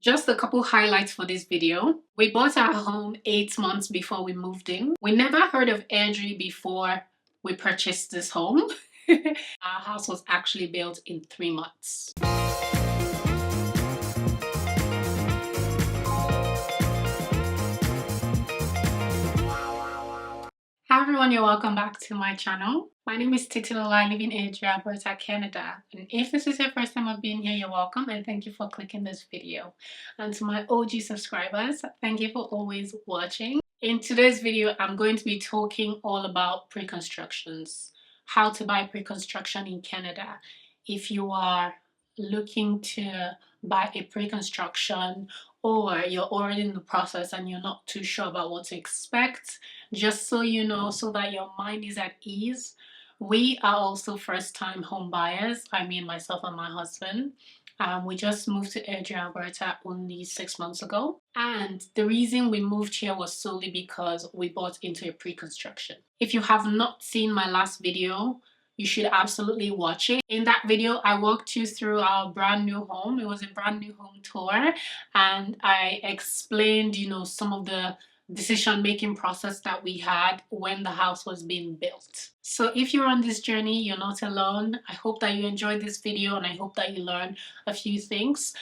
Just a couple highlights for this video. We bought our home 8 months before we moved in. We never heard of Airdrie before we purchased this home. Our house was actually built in 3 months. Hi everyone, you're welcome back to my channel. My name is Titilola. I live in Airdrie, Alberta, Canada. And if this is your first time of being here, you're welcome and thank you for clicking this video. And to my OG subscribers, thank you for always watching. In today's video, I'm going to be talking all about pre-constructions, how to buy pre-construction in Canada. If you are looking to buy a pre-construction or you're already in the process and you're not too sure about what to expect, just so you know, so that your mind is at ease, we are also first-time home buyers. I mean, myself and my husband. We just moved to Airdrie, Alberta only 6 months ago. And the reason we moved here was solely because we bought into a pre-construction. If you have not seen my last video, you should absolutely watch it. In that video, I walked you through our brand new home. It was a brand new home tour. And I explained, some of the decision-making process that we had when the house was being built. So if you're on this journey, you're not alone. I hope that you enjoyed this video and I hope that you learned a few things.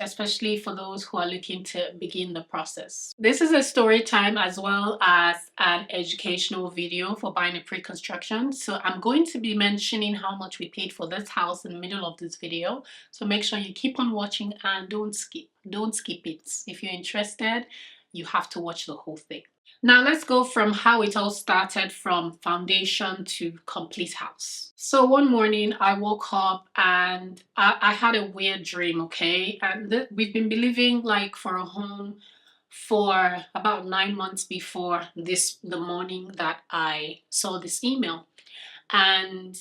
Especially for those who are looking to begin the process. This is a story time as well as an educational video for buying a pre-construction. So I'm going to be mentioning how much we paid for this house in the middle of this video. So make sure you keep on watching and don't skip it. If you're interested, you have to watch the whole thing. Now let's go from how it all started, from foundation to complete house. So one morning I woke up and I had a weird dream, okay? And we've been believing for a home for about 9 months before the morning that I saw this email. And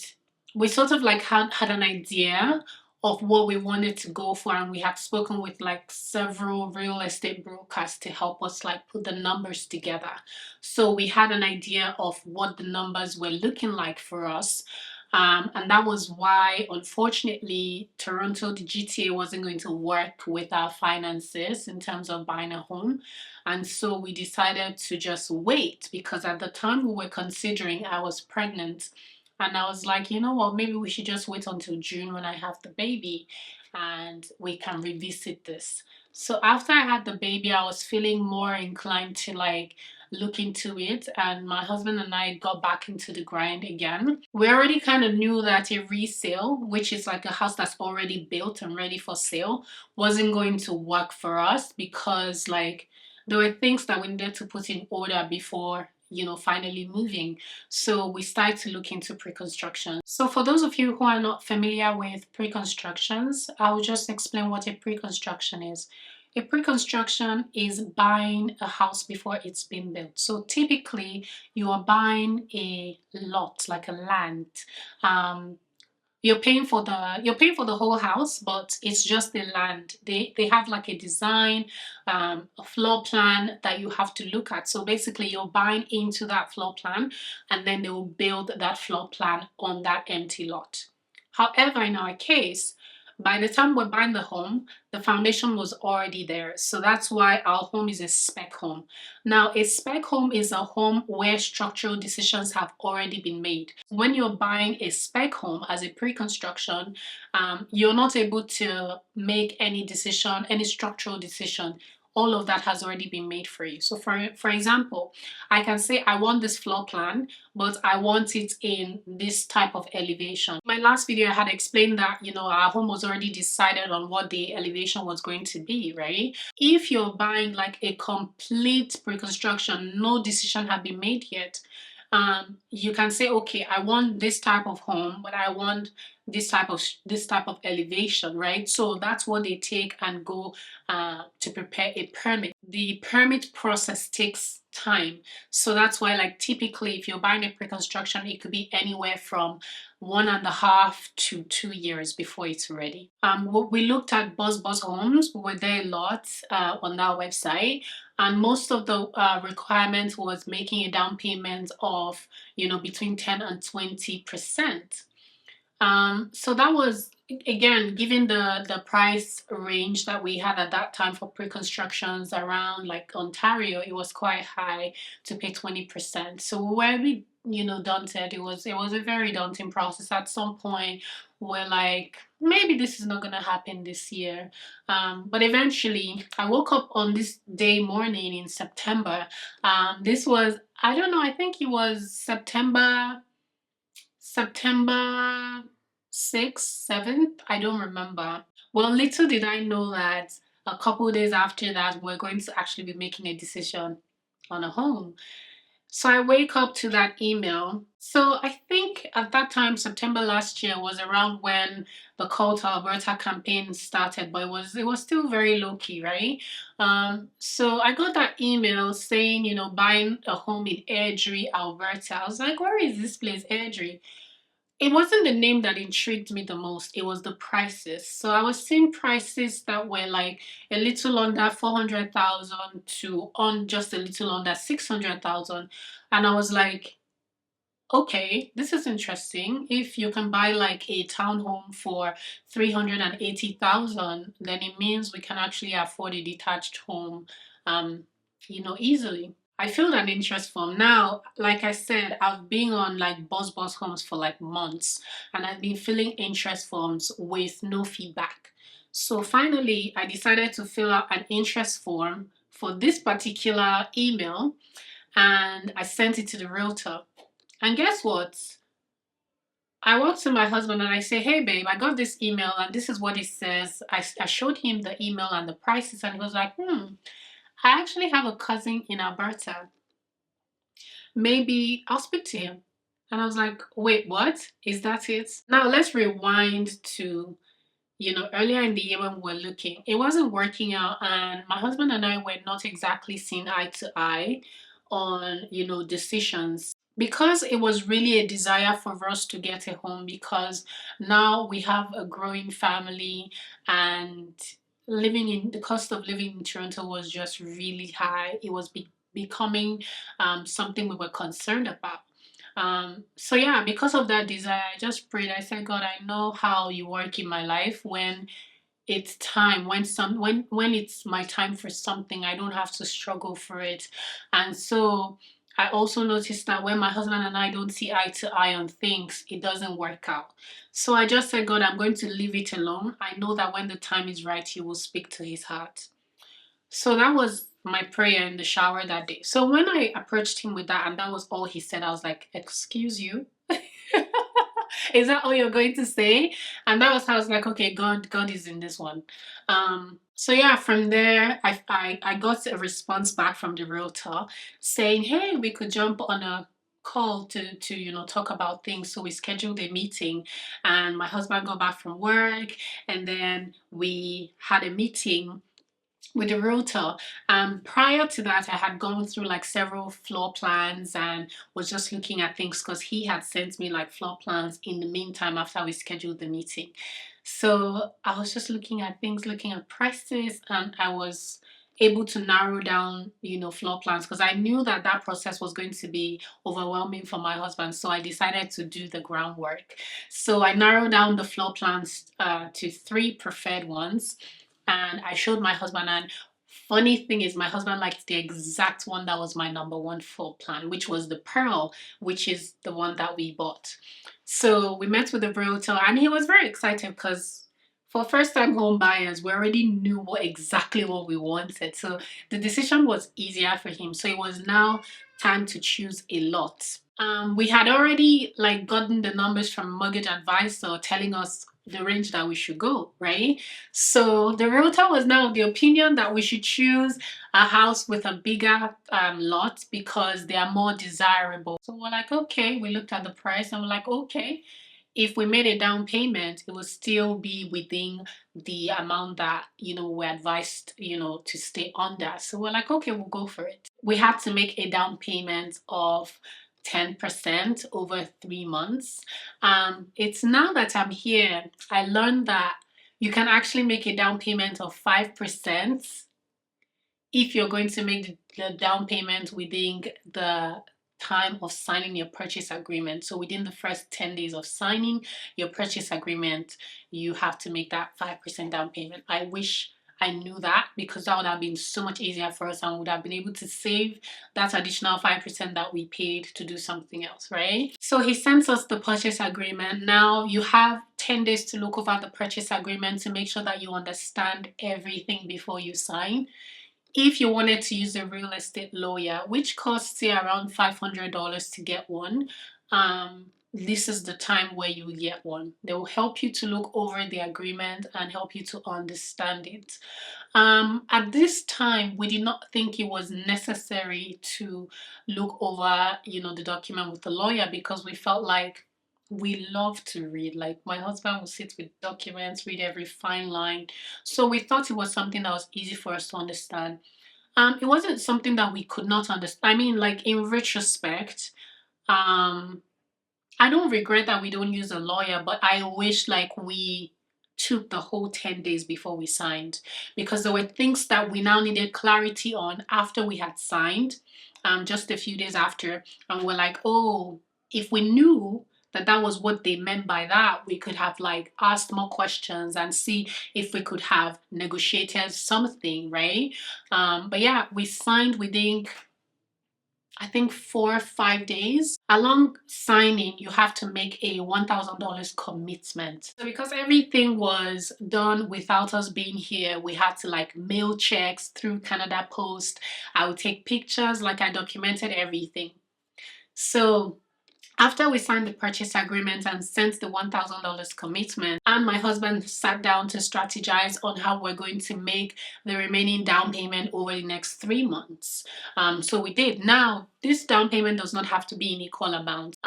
we sort of had an idea of what we wanted to go for, and we had spoken with several real estate brokers to help us put the numbers together. So we had an idea of what the numbers were looking like for us. And that was why, unfortunately, Toronto, the GTA, wasn't going to work with our finances in terms of buying a home. And so we decided to just wait, because at the time we were considering, I was pregnant. And I was like, you know what, maybe we should just wait until June when I have the baby and we can revisit this. So after I had the baby, I was feeling more inclined to look into it, and my husband and I got back into the grind again. We already kind of knew that a resale, which is like a house that's already built and ready for sale, wasn't going to work for us, because there were things that we needed to put in order before finally moving. So we started to look into pre-construction. So for those of you who are not familiar with pre-constructions, I'll just explain what a pre-construction is. A pre-construction is buying a house before it's been built. So typically you are buying a lot, like a land. You're paying for the whole house, but it's just the land. They have a design, a floor plan that you have to look at. So basically you're buying into that floor plan, and then they will build that floor plan on that empty lot. However, in our case, by the time we're buying the home, the foundation was already there. So that's why our home is a spec home. Now, a spec home is a home where structural decisions have already been made. When you're buying a spec home as a pre-construction, you're not able to make any decision, any structural decision. All of that has already been made for you. So for example, I can say I want this floor plan, but I want it in this type of elevation. My last video, I had explained that, our home was already decided on what the elevation was going to be, right? If you're buying a complete pre-construction, no decision had been made yet, you can say, okay, I want this type of home, but I want this type of elevation, right? So that's what they take and go to prepare a permit. The permit process takes time, so that's why typically if you're buying a pre-construction, it could be anywhere from 1.5 to 2 years before it's ready. We looked at Buzz homes. We were there a lot on that website, and most of the requirements was making a down payment of between 10 and 20%. So that was again, given the price range that we had at that time for pre-constructions around like Ontario, it was quite high to pay 20%. So we were a bit, daunted. It was a very daunting process. At some point, we're like, maybe this is not gonna happen this year. But eventually, I woke up on this day morning in September. This was, I don't know, I think it was September 6th, 7th, I don't remember. Well, little did I know that a couple of days after that, we're going to actually be making a decision on a home. So I wake up to that email. So I think at that time, September last year was around when the Call to Alberta campaign started, but it was still very low key, right? So I got that email saying, buying a home in Airdrie, Alberta. I was like, where is this place, Airdrie? It wasn't the name that intrigued me the most. It was the prices. So I was seeing prices that were like a little under 400,000 to on just a little under 600,000. And I was like, okay, this is interesting. If you can buy like a townhome for 380,000, then it means we can actually afford a detached home, easily. I feel an interest form. Now, like I said, I've been on like Buzz Homes for like months and I've been filling interest forms with no feedback. So finally, I decided to fill out an interest form for this particular email and I sent it to the realtor. And guess what? I walk to my husband and I say, hey, babe, I got this email and this is what it says. I showed him the email and the prices and he was like, I actually have a cousin in Alberta. Maybe I'll speak to him. And I was like, wait, what? Is that it? Now let's rewind to, earlier in the year when we were looking. It wasn't working out, and my husband and I were not exactly seeing eye to eye on, decisions. Because it was really a desire for us to get a home, because now we have a growing family and the cost of living in Toronto was just really high. It was becoming something we were concerned about. So yeah, because of that desire, I just prayed. I said, God, I know how you work in my life when it's time, when it's my time for something, I don't have to struggle for it. And so I also noticed that when my husband and I don't see eye to eye on things, it doesn't work out. So I just said, God, I'm going to leave it alone. I know that when the time is right, He will speak to his heart. So that was my prayer in the shower that day. So when I approached him with that and that was all he said, I was like, excuse you? Is that all you're going to say? And that was how I was like, okay, God is in this one. So yeah, from there, I got a response back from the realtor saying, hey, we could jump on a call to talk about things. So we scheduled a meeting and my husband got back from work and then we had a meeting with the realtor. Prior to that, I had gone through like several floor plans and was just looking at things because he had sent me like floor plans in the meantime after we scheduled the meeting. So I was just looking at things, looking at prices, and I was able to narrow down, floor plans because I knew that that process was going to be overwhelming for my husband. So I decided to do the groundwork. So I narrowed down the floor plans to 3 preferred ones and I showed my husband. And funny thing is, my husband liked the exact one that was my number one floor plan, which was the Pearl, which is the one that we bought. So we met with the realtor, and he was very excited because for first-time home buyers, we already knew exactly what we wanted. So the decision was easier for him. So it was now time to choose a lot. We had already like gotten the numbers from mortgage advisor telling us the range that we should go, right? So the realtor was now of the opinion that we should choose a house with a bigger lot because they are more desirable. So we're like, okay, we looked at the price and we're like, okay, if we made a down payment, it would still be within the amount that, we're advised, to stay under. So we're like, okay, we'll go for it. We had to make a down payment of 10% over 3 months. It's now that I'm here, I learned that you can actually make a down payment of 5% if you're going to make the down payment within the time of signing your purchase agreement. So within the first 10 days of signing your purchase agreement, you have to make that 5% down payment. I wish I knew that, because that would have been so much easier for us and would have been able to save that additional 5% that we paid to do something else, right? So he sends us the purchase agreement. Now you have 10 days to look over the purchase agreement to make sure that you understand everything before you sign. If you wanted to use a real estate lawyer, which costs you around $500 to get one, this is the time where you will get one. They will help you to look over the agreement and help you to understand it. At this time, we did not think it was necessary to look over, the document with the lawyer, because we felt like we love to read. Like, my husband will sit with documents, read every fine line. So we thought it was something that was easy for us to understand. It wasn't something that we could not understand. I mean, like, in retrospect, um, I don't regret that we don't use a lawyer, but I wish like we took the whole 10 days before we signed, because there were things that we now needed clarity on after we had signed, just a few days after. And we're like, oh, if we knew that that was what they meant by that, we could have like asked more questions and see if we could have negotiated something, right? But yeah, we signed within, I think, 4 or 5 days. Along signing, you have to make a $1,000 commitment. So because everything was done without us being here, we had to like mail checks through Canada Post. I would take pictures, like I documented everything. So after we signed the purchase agreement and sent the $1,000 commitment, and my husband sat down to strategize on how we're going to make the remaining down payment over the next 3 months. So we did. Now, this down payment does not have to be in equal amount,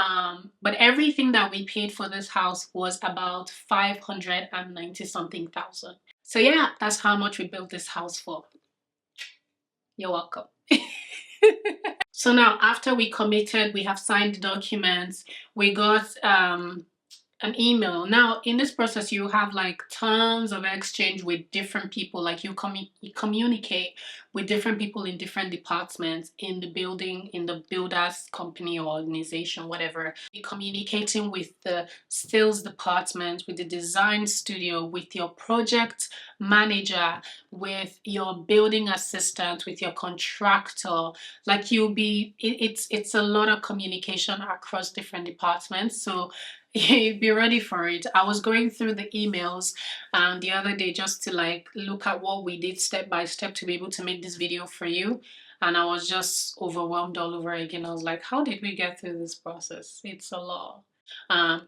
but everything that we paid for this house was about 590 something thousand. So yeah, that's how much we built this house for. You're welcome. So now, after we committed, we have signed the documents, we got an email. Now, in this process, you have like tons of exchange with different people. Like you communicate with different people in different departments in the building, in the builder's company or organization, whatever. You're communicating with the sales department, with the design studio, with your project manager, with your building assistant, with your contractor. Like it's a lot of communication across different departments. So be ready for it. I was going through the emails the other day just to like look at what we did step by step to be able to make this video for you, and I was just overwhelmed all over again. I was like, how did we get through this process? It's a lot.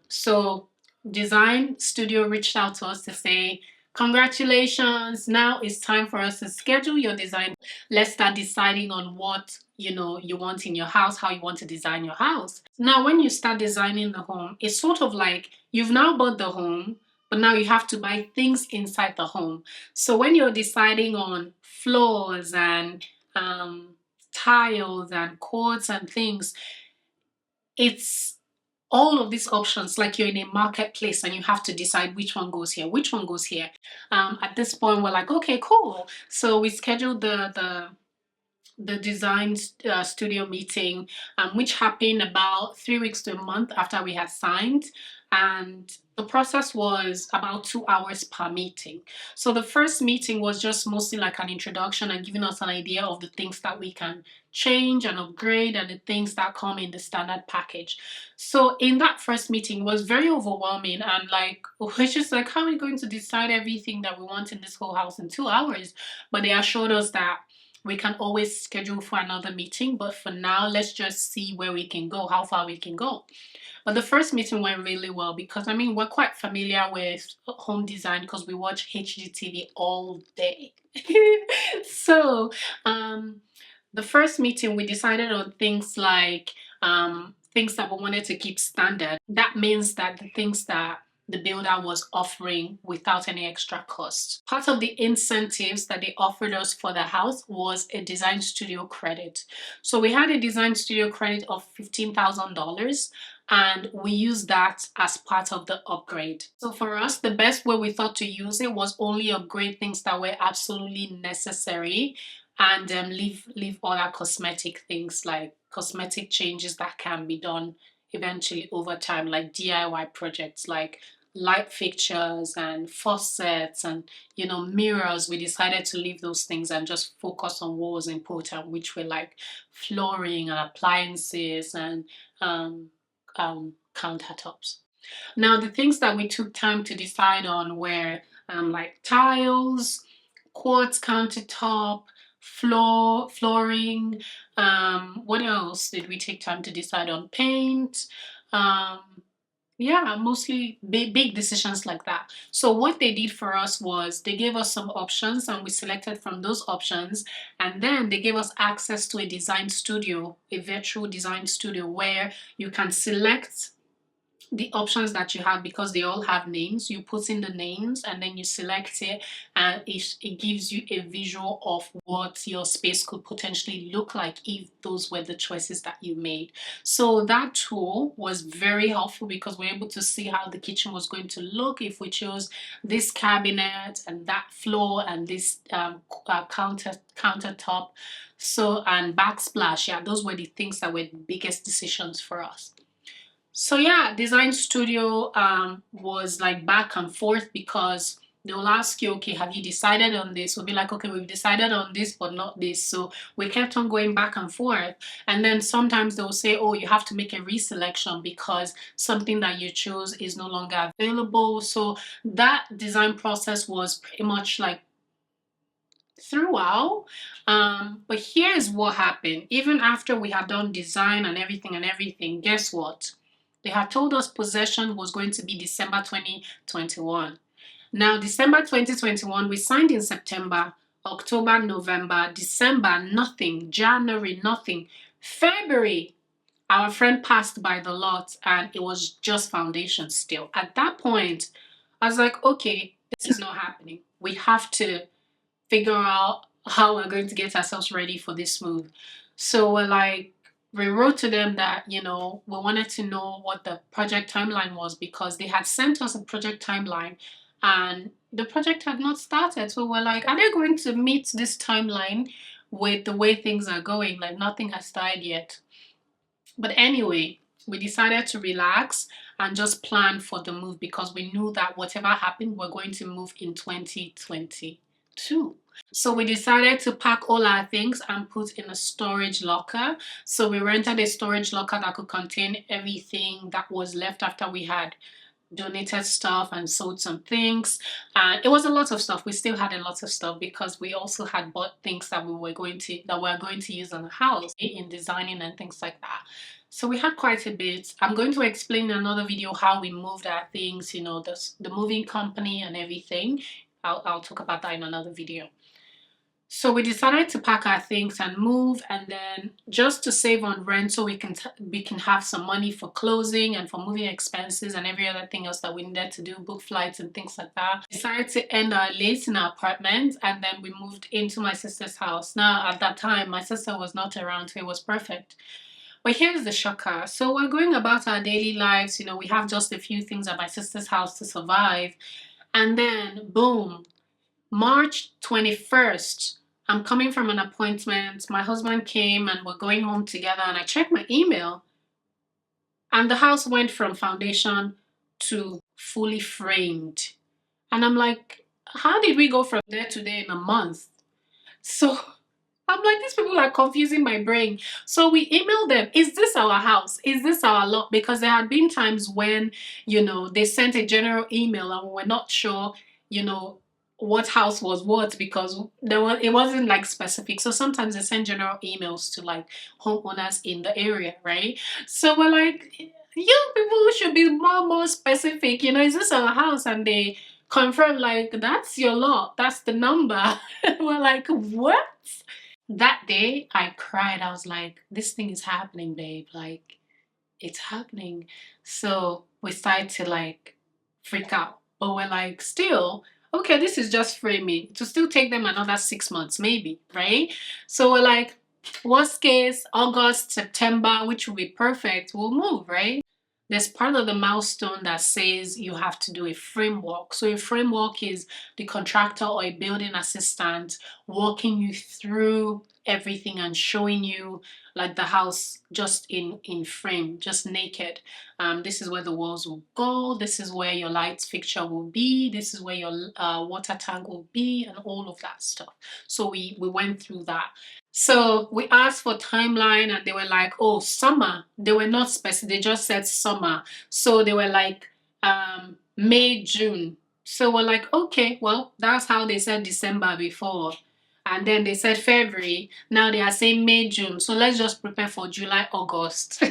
So design studio reached out to us to say, congratulations, now it's time for us to schedule your design. Let's start deciding on what you want in your house, how you want to design your house. Now, when you start designing the home, it's sort of like you've now bought the home, but now you have to buy things inside the home. So when you're deciding on floors and tiles and cords and things, it's all of these options, like you're in a marketplace and you have to decide which one goes here, which one goes here. At this point, we're like, okay, cool. So we scheduled the design studio meeting, which happened about 3 weeks to a month after we had signed. And the process was about 2 hours per meeting. So the first meeting was just mostly like an introduction and giving us an idea of the things that we can change and upgrade and the things that come in the standard package. So in that first meeting, it was very overwhelming, and like we're just like, how are we going to decide everything that we want in this whole house in 2 hours? But they assured us that we can always schedule for another meeting, but for now, let's just see where we can go, how far we can go. But the first meeting went really well because, I mean, we're quite familiar with home design because we watch HGTV all day. So the first meeting, we decided on things like things that we wanted to keep standard. That means that the things that the builder was offering without any extra cost. Part of the incentives that they offered us for the house was a design studio credit. So we had a design studio credit of $15,000, and we used that as part of the upgrade. So for us, the best way we thought to use it was only upgrade things that were absolutely necessary and leave other cosmetic things, like cosmetic changes that can be done eventually over time, like DIY projects like light fixtures and faucets and mirrors. We decided to leave those things and just focus on what was important, which were like flooring and appliances and countertops. Now, the things that we took time to decide on were like tiles, quartz countertop, flooring. What else did we take time to decide on? Paint. Um, yeah, mostly big decisions like that. So what they did for us was they gave us some options and we selected from those options, and then they gave us access to a design studio, a virtual design studio where you can select the options that you have because they all have names. You put in the names and then you select it, and it gives you a visual of what your space could potentially look like if those were the choices that you made. So that tool was very helpful because we're able to see how the kitchen was going to look if we chose this cabinet and that floor and this countertop. So, and backsplash, yeah, those were the things that were the biggest decisions for us. So yeah, design studio was like back and forth because they'll ask you, okay, have you decided on this? We'll be like, okay, we've decided on this, but not this. So we kept on going back and forth. And then sometimes they'll say, oh, you have to make a reselection because something that you chose is no longer available. So that design process was pretty much like throughout. But here's what happened. Even after we had done design and everything, guess what? They had told us possession was going to be December 2021. Now, December 2021, we signed in September, October, November, December, nothing, January, nothing. February, our friend passed by the lot and it was just foundation still. At that point, I was like, okay, this is not happening. We have to figure out how we're going to get ourselves ready for this move. So we wrote to them that, we wanted to know what the project timeline was because they had sent us a project timeline and the project had not started. So we're like, are they going to meet this timeline with the way things are going? Like nothing has started yet. But anyway, we decided to relax and just plan for the move because we knew that whatever happened, we're going to move in 2022. So we decided to pack all our things and put in a storage locker. So we rented a storage locker that could contain everything that was left after we had donated stuff and sold some things. And it was a lot of stuff. We still had a lot of stuff because we also had bought things that we were going to use in the house in designing and things like that. So we had quite a bit. I'm going to explain in another video how we moved our things, the moving company and everything. I'll talk about that in another video. So we decided to pack our things and move, and then just to save on rent so we can have some money for closing and for moving expenses and every other thing else that we needed to do, book flights and things like that. We decided to end our lease in our apartment, and then we moved into my sister's house. Now at that time my sister was not around, so it was perfect. But here's the shocker. So we're going about our daily lives, we have just a few things at my sister's house to survive, and then boom, March 21st, I'm coming from an appointment. My husband came and we're going home together, and I checked my email and the house went from foundation to fully framed. And I'm like, how did we go from there to there in a month? So I'm like, these people are confusing my brain. So we emailed them, is this our house? Is this our lot? Because there had been times when, they sent a general email and we were not sure, what house was what because it wasn't like specific. So sometimes they send general emails to like homeowners in the area, right? So we're like, you people should be more specific, is this our house? And they confirm like, that's your lot, that's the number. We're like, what? That day I cried. I was like, this thing is happening, babe, like it's happening. So we started to like freak out, but we're like, still okay, this is just framing. To still take them another 6 months maybe, right? So we're like, worst case, August, September, which will be perfect, we'll move, right? there's part of the milestone that says you have to do a framework. So a framework is the contractor or a building assistant walking you through everything and showing you like the house just in frame, just naked. This is where the walls will go, this is where your lights fixture will be, this is where your water tank will be, and all of that stuff. So we went through that. So we asked for timeline and they were like, oh, summer. They were not specific, they just said summer. So they were like May, June. So we're like, okay, well, that's how they said December before. And then they said February. Now they are saying May, June. So let's just prepare for July, August.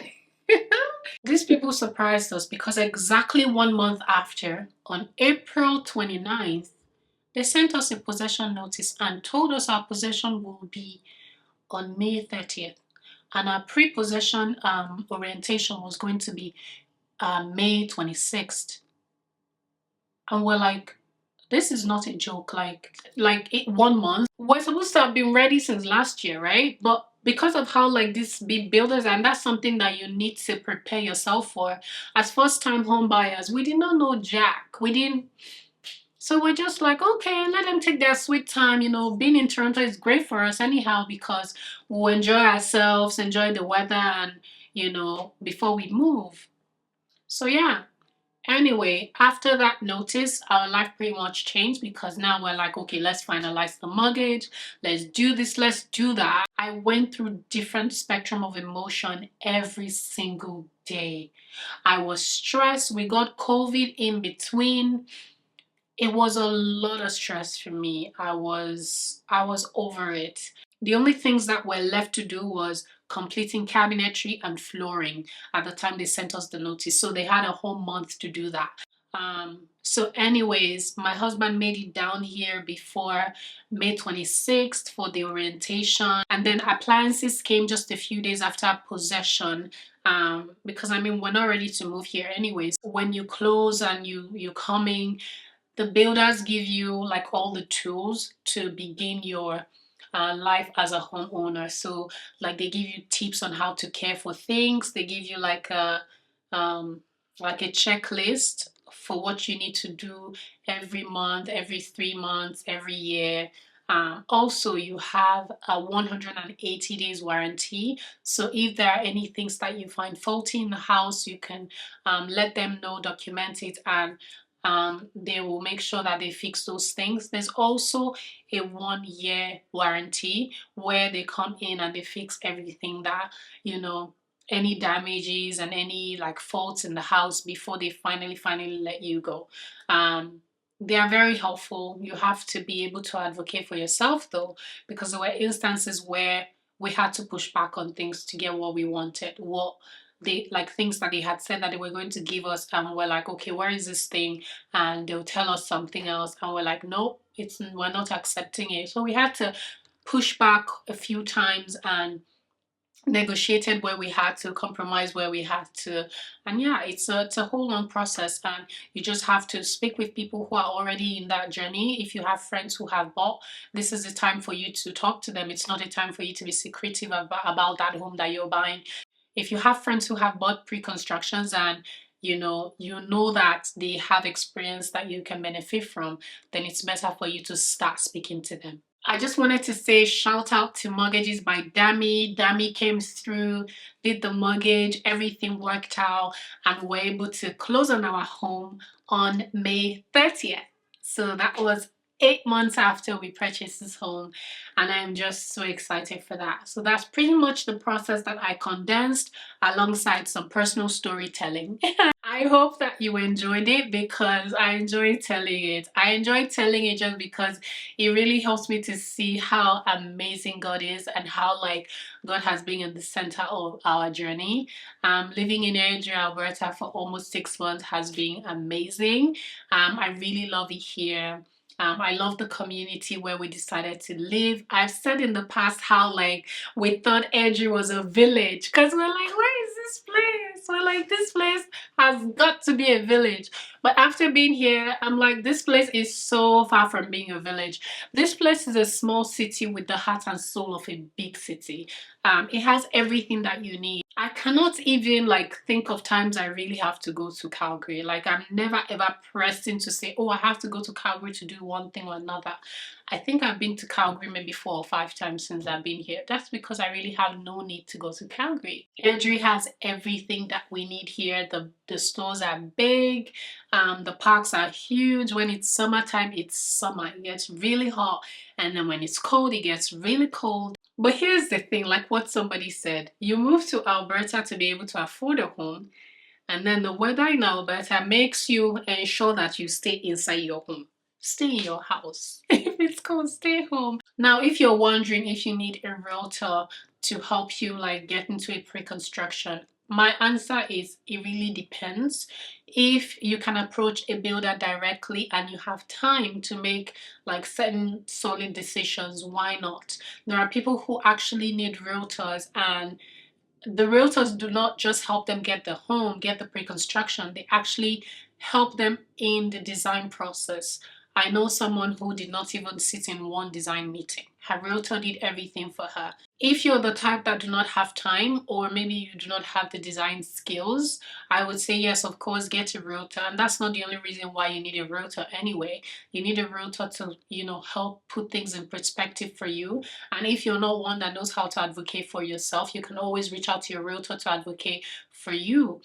These people surprised us because exactly 1 month after, on April 29th, they sent us a possession notice and told us our possession will be on May 30th. And our pre-possession orientation was going to be May 26th. And we're like, this is not a joke. Like 1 month. We're supposed to have been ready since last year, right? But because of how like these big builders, and that's something that you need to prepare yourself for. As first-time home buyers, we did not know jack. We didn't. So we're just like, okay, let them take their sweet time. You know, being in Toronto is great for us anyhow because we'll enjoy ourselves, enjoy the weather, and, you know, before we move. So yeah. Anyway, after that notice, our life pretty much changed because now we're like, okay, let's finalize the mortgage. Let's do this, let's do that. I went through different spectrum of emotion every single day. I was stressed. We got COVID in between. It was a lot of stress for me. I was over it. The only things that were left to do was completing cabinetry and flooring at the time they sent us the notice. So they had a whole month to do that. So anyways, my husband made it down here before May 26th for the orientation. And then appliances came just a few days after possession. Because I mean, we're not ready to move here anyways. When you close and you coming, the builders give you like all the tools to begin your life as a homeowner. So like they give you tips on how to care for things. They give you um, like a checklist for what you need to do every month, every 3 months, every year. Also, you have a 180 days warranty. So if there are any things that you find faulty in the house, you can let them know, document it, and they will make sure that they fix those things. There's also a 1 year warranty where they come in and they fix everything that, you know, any damages and any like faults in the house before they finally let you go. They are very helpful. You have to be able to advocate for yourself though, because there were instances where we had to push back on things to get what we wanted, what they like things that they had said that they were going to give us, and we're like, okay, where is this thing? And they'll tell us something else and we're like, nope, we're not accepting it. So we had to push back a few times and negotiated where we had to, compromise where we had to. And yeah, it's a whole long process, and you just have to speak with people who are already in that journey. If you have friends who have bought, this is the time for you to talk to them. It's not a time for you to be secretive about that home that you're buying. If you have friends who have bought pre-constructions and you know that they have experience that you can benefit from, then it's better for you to start speaking to them. I just wanted to say shout out to Mortgages by Dami. Dami came through, did the mortgage, everything worked out, and we're able to close on our home on May 30th. So that was 8 months after we purchased this home, and I'm just so excited for that. So that's pretty much the process that I condensed alongside some personal storytelling. I hope that you enjoyed it because I enjoy telling it. I enjoy telling it just because it really helps me to see how amazing God is and how like God has been in the center of our journey. Living in Airdrie, Alberta for almost 6 months has been amazing. I really love it here. I love the community where we decided to live. I've said in the past how like we thought Airdrie was a village because we're like, where is this place? We're like, this place has got to be a village. But after being here, I'm like, this place is so far from being a village. This place is a small city with the heart and soul of a big city. It has everything that you need. I cannot even like think of times I really have to go to Calgary. Like I'm never ever pressed in to say, oh, I have to go to Calgary to do one thing or another. I think I've been to Calgary maybe 4 or 5 times since I've been here. That's because I really have no need to go to Calgary. Calgary has everything that we need here. The stores are big, the parks are huge. When it's summertime, it's summer. It gets really hot. And then when it's cold, it gets really cold. But here's the thing, like what somebody said, you move to Alberta to be able to afford a home, and then the weather in Alberta makes you ensure that you stay inside your home. Stay in your house. If it's cold, stay home. Now, if you're wondering if you need a realtor to help you like get into a pre-construction, my answer is it really depends. If you can approach a builder directly and you have time to make like certain solid decisions, why not? There are people who actually need realtors, and the realtors do not just help them get the home, get the pre-construction, they actually help them in the design process. I know someone who did not even sit in one design meeting. Her realtor did everything for her. If you're the type that do not have time, or maybe you do not have the design skills, I would say yes, of course, get a realtor. And that's not the only reason why you need a realtor anyway. You need a realtor to, help put things in perspective for you. And if you're not one that knows how to advocate for yourself, you can always reach out to your realtor to advocate for you,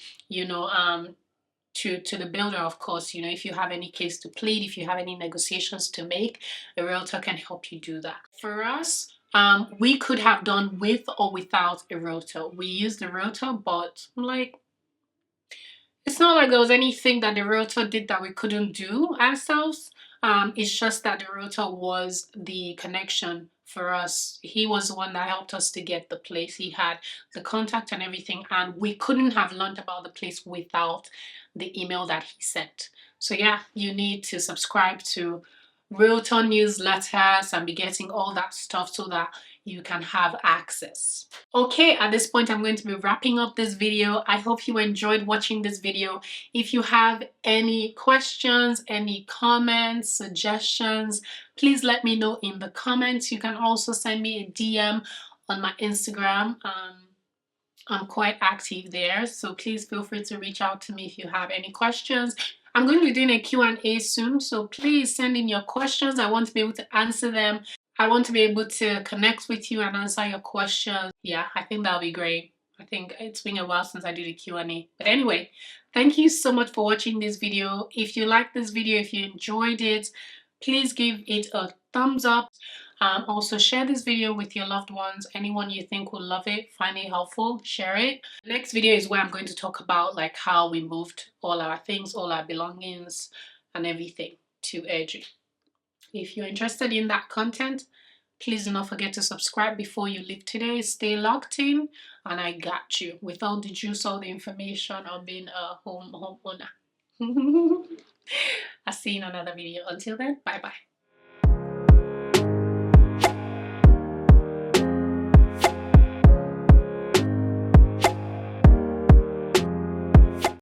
to the builder, of course. If you have any case to plead, if you have any negotiations to make, a realtor can help you do that. For us, we could have done with or without a realtor. We used a realtor, but like it's not like there was anything that the realtor did that we couldn't do ourselves. It's just that the realtor was the connection for us. He was the one that helped us to get the place. He had the contact and everything, and we couldn't have learned about the place without the email that he sent. So yeah, you need to subscribe to realtor newsletters and be getting all that stuff so that you can have access. Okay, at this point I'm going to be wrapping up this video. I hope you enjoyed watching this video. If you have any questions, any comments, suggestions, please let me know in the comments. You can also send me a DM on my Instagram. I'm quite active there, so please feel free to reach out to me if you have any questions. I'm going to be doing a Q&A soon, so please send in your questions. I want to be able to answer them. I want to be able to connect with you and answer your questions. Yeah, I think that'll be great. I think it's been a while since I did a Q&A. But anyway, thank you so much for watching this video. If you liked this video, if you enjoyed it, please give it a thumbs up. Also share this video with your loved ones. Anyone you think will love it, find it helpful, share it. The next video is where I'm going to talk about like how we moved all our things, all our belongings and everything to Airdrie. If you're interested in that content, please do not forget to subscribe before you leave today. Stay locked in and I got you with all the juice, all the information on being a homeowner. I'll see you in another video. Until then, bye bye.